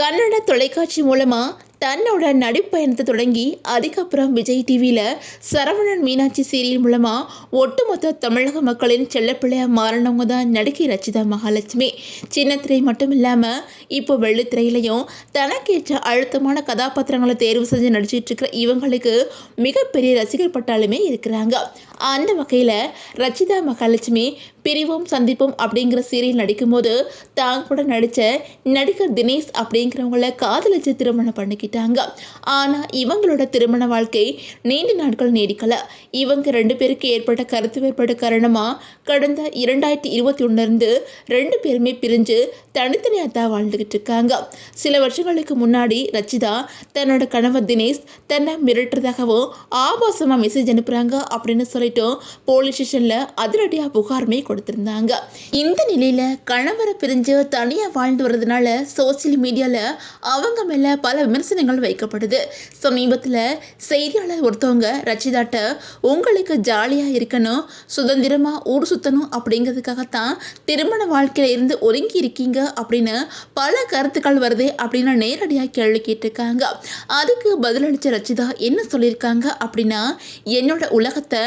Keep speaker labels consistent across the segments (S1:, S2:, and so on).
S1: கன்னட தொலைக்காட்சி மூலமா தன்னோட நடிப்பயணத்தை தொடங்கி அதுக்கப்புறம் விஜய் டிவியில் சரவணன் மீனாட்சி சீரியல் மூலமாக ஒட்டுமொத்த தமிழக மக்களின் செல்லப்பிள்ளையாக மாறினவங்க தான் நடிகை ரச்சிதா மகாலட்சுமி. சின்னத்திரை மட்டும் இல்லாமல் இப்போ வெள்ளித்திரையிலையும் தனக்கேற்ற அழுத்தமான கதாபாத்திரங்களை தேர்வு செஞ்சு நடிச்சிட்டு இருக்கிற இவங்களுக்கு மிகப்பெரிய ரசிகர் பட்டாலுமே இருக்கிறாங்க. அந்த வகையில் ரச்சிதா மகாலட்சுமி பிரிவும் சந்திப்பும் அப்படிங்கிற சீரியல் நடிக்கும்போது தான் கூட நடித்த நடிகர் தினேஷ் அப்படிங்கிறவங்கள காதலிச்சு திருமணம் பண்ணிக்கிட்டாங்க. ஆனால் இவங்களோட திருமண வாழ்க்கை நீண்ட நாட்கள் நீடிக்கல. இவங்க 2 பேருக்கு ஏற்பட்ட கருத்து வேறுபாடு காரணமாக கடந்த 2021 2 பேருமே பிரிஞ்சு தனித்தனியாக தான் வாழ்ந்துக்கிட்டு இருக்காங்க. சில வருஷங்களுக்கு முன்னாடி ரச்சிதா தன்னோட கணவர் தினேஷ் தன்னை மிரட்டுறதாகவும் ஆபாசமாக மெசேஜ் அனுப்புகிறாங்க அப்படின்னு சொல்லிட்டு போலீஸ் ஸ்டேஷனில் அதிரடியாக புகாருமே கொடுத்திருந்தாங்க. இந்த நிலையில கணவரை பிரிஞ்சு தனியா வாழ்ந்து வர்றதுனால சோசியல் மீடியால அவங்க மேல பல விமர்சனங்கள் வைக்கப்படுது. சமீபத்தில் செய்தியாளர் ஒருத்தவங்க ரச்சிதாட்ட உங்களுக்கு ஜாலியா இருக்கணும், சுதந்திரமா ஊர் சுத்தணும் அப்படிங்கிறதுக்காகத்தான் திருமண வாழ்க்கையில இருந்து ஒதுங்கி இருக்கீங்க அப்படின்னு பல கருத்துக்கள் வருது அப்படின்னு நேரடியாக கேள்வி கேட்டிருக்காங்க. அதுக்கு பதிலளிச்ச ரச்சிதா என்ன சொல்லியிருக்காங்க அப்படின்னா, என்னோட உலகத்தை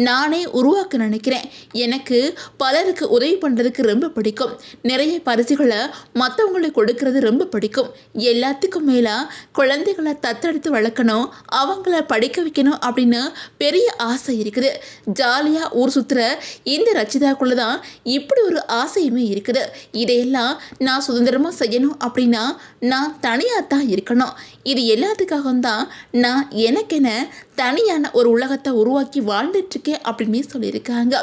S1: நானே உருவாக்க நினைக்கிறேன். எனக்கு பலருக்கு உதவி பண்ணுறதுக்கு ரொம்ப பிடிக்கும். நிறைய பரிசுகளை மற்றவங்களுக்கு கொடுக்கறது ரொம்ப பிடிக்கும். எல்லாத்துக்கும் மேலாக குழந்தைகளை தத்தெடுத்து வளர்க்கணும், அவங்கள படிக்க வைக்கணும் அப்படின்னு பெரிய ஆசை இருக்குது. ஜாலியாக ஊர் சுற்றுற இந்த ரச்சிதாக்குள்ள தான் இப்படி ஒரு ஆசையுமே இருக்குது. இதையெல்லாம் நான் சுதந்திரமாக செய்யணும் அப்படின்னா நான் தனியாக தான் இருக்கணும். இது எல்லாத்துக்காகவும் தான் நான் எனக்கென தனியான ஒரு உலகத்தை உருவாக்கி வாழ்ந்துட்டுருக்கேன் அப்படின்னு சொல்லியிருக்காங்க.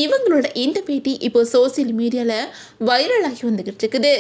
S1: இவங்களோட இந்த பேட்டி இப்போ சோசியல் மீடியாவில் வைரலாகி வந்துக்கிட்டு இருக்குது.